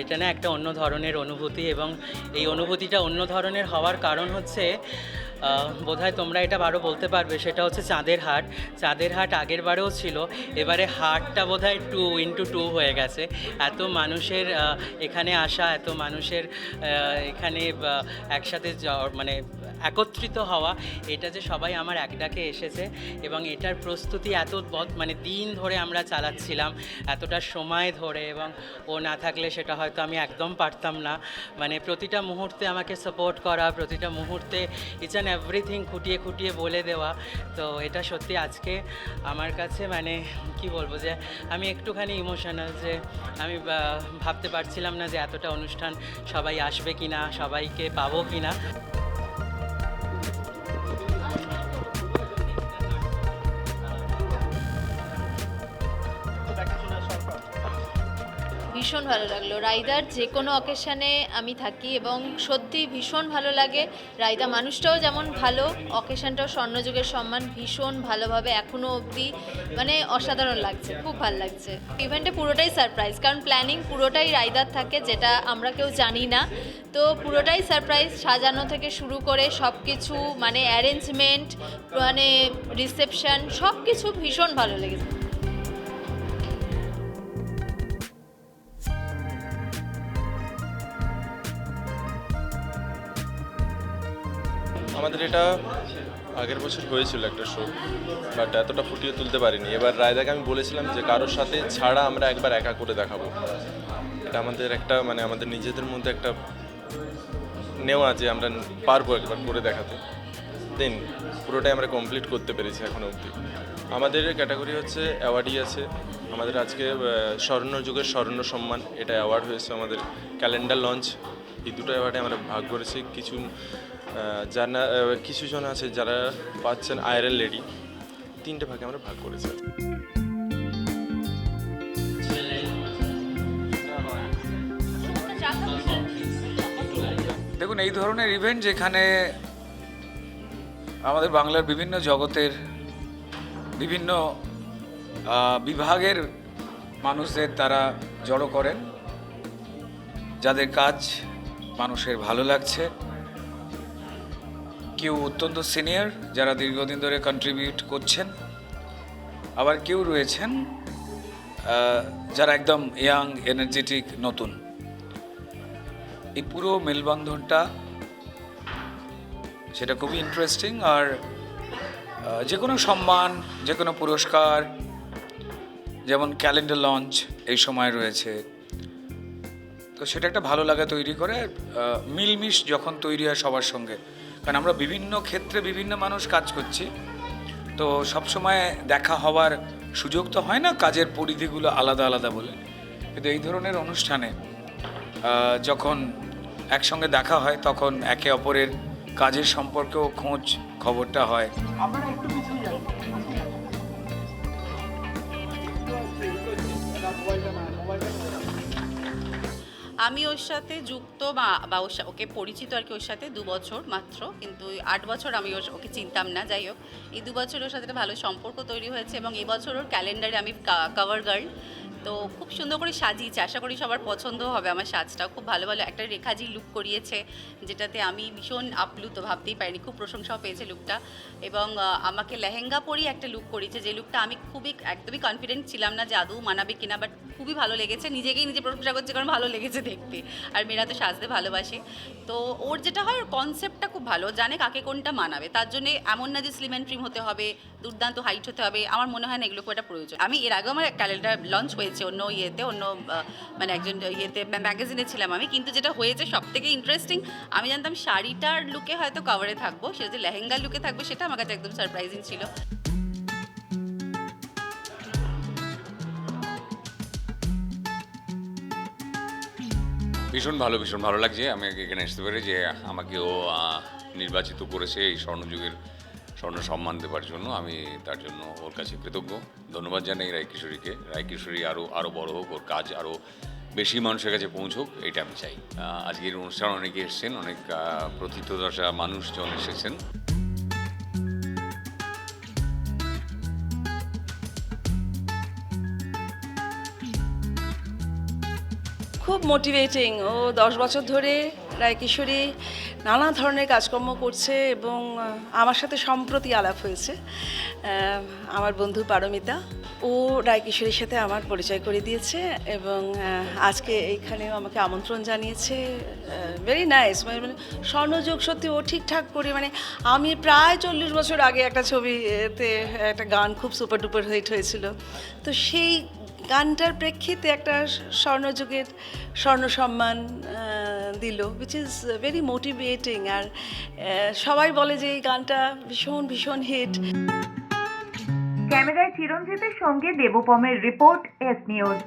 এটা না একটা অন্য ধরনের অনুভূতি, এবং এই অনুভূতিটা অন্য ধরনের হওয়ার কারণ হচ্ছে বোধহয় তোমরা এটা আরও বলতে পারবে, সেটা হচ্ছে চাঁদের হাট। চাঁদের হাট আগের বারেও ছিল, এবারে হাটটা বোধহয় 2x2 হয়ে গেছে। এত মানুষের এখানে আসা, এত মানুষের এখানে একসাথে মানে একত্রিত হওয়া, এটা যে সবাই আমার এক ডাকে এসেছে, এবং এটার প্রস্তুতি মানে দিন ধরে আমরা চালাচ্ছিলাম, এতটা সময় ধরে, এবং ও না থাকলে সেটা হয়তো আমি একদম পারতাম না। মানে প্রতিটা মুহূর্তে আমাকে সাপোর্ট করা, প্রতিটা মুহূর্তে ইচ অ্যান্ড এভরিথিং খুঁটিয়ে খুঁটিয়ে বলে দেওয়া। তো এটা সত্যি আজকে আমার কাছে মানে কি বলবো, যে আমি একটুখানি ইমোশনাল, যে আমি ভাবতে পারছিলাম না যে এতটা অনুষ্ঠান সবাই আসবে কিনা, সবাইকে পাবো কিনা। ভীষণ ভালো লাগলো। রায়দার যে কোনো অকেশানে আমি থাকি এবং সত্যি ভীষণ ভালো লাগে। রায়দা মানুষটাও যেমন ভালো, অকেশানটাও স্বর্ণযুগের সম্মান ভীষণ ভালোভাবে এখনও অবধি মানে অসাধারণ লাগছে, খুব ভালো লাগছে। ইভেন্টে পুরোটাই সারপ্রাইজ, কারণ প্ল্যানিং পুরোটাই রায়দার থাকে, যেটা আমরা কেউ জানি না। তো পুরোটাই সারপ্রাইজ, সাজানো থেকে শুরু করে সব কিছু, মানে অ্যারেঞ্জমেন্ট, মানে রিসেপশন, সব কিছু ভীষণ ভালো লেগেছে। আমাদের এটা আগের বছর হয়েছিল একটা শো, বাট এতটা ফুটিয়ে তুলতে পারিনি। এবার রায়দাকে আমি বলেছিলাম যে কারোর সাথে ছাড়া আমরা একবার একা করে দেখাবো। এটা আমাদের একটা মানে আমাদের নিজেদের মধ্যে একটা নেওয়া, যে আমরা পারবো একবার করে দেখাতে। দেন পুরোটাই আমরা কমপ্লিট করতে পেরেছি এখনো অবধি। আমাদের ক্যাটাগরি হচ্ছে অ্যাওয়ার্ডই আছে। আমাদের আজকে স্বর্ণযুগের স্বর্ণ সম্মান, এটা অ্যাওয়ার্ড হয়েছে। আমাদের ক্যালেন্ডার লঞ্চ, এই দুটো অ্যাওয়ার্ডে আমরা ভাগ করেছি। কিছু জন আছে যারা পাচ্ছেন আয়রন লেডি, 3টে ভাগে আমরা ভাগ করেছি। দেখুন, এই ধরনের ইভেন্ট যেখানে আমাদের বাংলার বিভিন্ন জগতের বিভিন্ন বিভাগের মানুষদের তারা জড়ো করেন, যাদের কাজ মানুষের ভালো লাগছে। কেউ অত্যন্ত সিনিয়র যারা দীর্ঘদিন ধরে কন্ট্রিবিউট করছেন, আবার কেউ রয়েছেন যারা একদম ইয়াং, এনার্জেটিক, নতুন। এই পুরো মেলবন্ধনটা সেটা খুবই ইন্টারেস্টিং। আর যে কোনো সম্মান, যে কোনো পুরস্কার, যেমন ক্যালেন্ডার লঞ্চ এই সময় রয়েছে, তো সেটা একটা ভালো লাগা তৈরি করে। মিলমিশ যখন তৈরি হয় সবার সঙ্গে, কারণ আমরা বিভিন্ন ক্ষেত্রে বিভিন্ন মানুষ কাজ করছি, তো সবসময় দেখা হওয়ার সুযোগ তো হয় না, কাজের পরিধিগুলো আলাদা আলাদা বলে। কিন্তু এই ধরনের অনুষ্ঠানে যখন একসঙ্গে দেখা হয়, তখন একে অপরের কাজের সম্পর্কেও খোঁজ খবরটা হয়। আমি ওর সাথে যুক্ত বা ওকে পরিচিত আর কি, ওর সাথে 2 বছর মাত্র, কিন্তু 8 বছর আমি ওকে চিনতাম না। যাই হোক, এই 2 বছর ওর সাথে একটা ভালো সম্পর্ক তৈরি হয়েছে, এবং এই বছর ওর ক্যালেন্ডারে আমি কভার গার্ল। তো খুব সুন্দর করে সাজিয়েছে, আশা করি সবার পছন্দ হবে। আমার সাজটাও খুব ভালো ভালো একটা রেখাজি লুক করিয়েছে, যেটাতে আমি ভীষণ আপ্লুত, ভাবতেই পারিনি। খুব প্রশংসাও পেয়েছে লুকটা, এবং আমাকে লেহেঙ্গা পরিয়ে একটা লুক করিয়েছে, যে লুকটা আমি একদমই কনফিডেন্ট ছিলাম না যে আদৌ মানাবে কিনা, বাট খুবই ভালো লেগেছে। নিজেকেই নিজে প্রশংসা করছে, কারণ ভালো লেগেছে দেখতে। আর মেয়েরা তো সাজতে ভালোবাসে, তো ওর যেটা হয়, ওর কনসেপ্টটা খুব ভালো, জানে কাকে কোনটা মানাবে। তার জন্য এমন না যে স্লিম অ্যান্ড ট্রিম হতে হবে, দুর্দান্ত হাইট হতে হবে, আমার মনে হয় না এগুলো খুব একটা প্রয়োজন। আমি এর আগেও আমার ক্যালেন্ডার লঞ্চ হয়েছে অন্য অন্য মানে একজন ম্যাগাজিনে ছিলাম আমি, কিন্তু যেটা হয়েছে সব থেকে ইন্টারেস্টিং, আমি জানতাম শাড়িটার লুকে হয়তো কভারে থাকবো, সেটা যে লেহেঙ্গার লুকে থাকবে সেটা আমার কাছে একদম সারপ্রাইজিং ছিল। ভীষণ ভালো লাগছে আমি এখানে আসতে পেরে, যে আমাকে ও নির্বাচিত করেছে এই স্বর্ণযুগের স্বর্ণ সম্মান দেওয়ার জন্য। আমি তার জন্য ওর কাছে কৃতজ্ঞ। ধন্যবাদ জানাই রায়কিশোরীকে। রায়কিশোরী আরও বড় হোক, ওর কাজ আরও বেশি মানুষের কাছে পৌঁছুক, এটা আমি চাই। আজকের অনুষ্ঠান অনেকে এসেছেন, অনেক প্রথিতযশা মানুষজন এসেছেন। খুব মোটিভেটিং। ও 10 বছর ধরে রায়কিশোরী নানা ধরনের কাজকর্ম করছে এবং আমার সাথে সম্প্রতি আলাপ হয়েছে আমার বন্ধু পারমিতা। ও রায়কিশোরীর সাথে আমার পরিচয় করে দিয়েছে এবং আজকে এইখানেও আমাকে আমন্ত্রণ জানিয়েছে। Very nice. মানে স্বর্ণযুগ সত্যি ও ঠিকঠাক করে, মানে আমি প্রায় 40 বছর আগে একটা ছবিতে একটা গান খুব সুপার ডুপার হিট হয়েছিল, তো সেই গানটার প্রেক্ষিতে একটা স্বর্ণযুগের স্বর্ণ সম্মান দিল, উইচ ইজ ভেরি মোটিভেটিং। আর সবাই বলে যে এই গানটা ভীষণ ভীষণ হিট। ক্যামেরায় চিরঞ্জিতের সঙ্গে দেবপমের রিপোর্ট, এস নিউজ।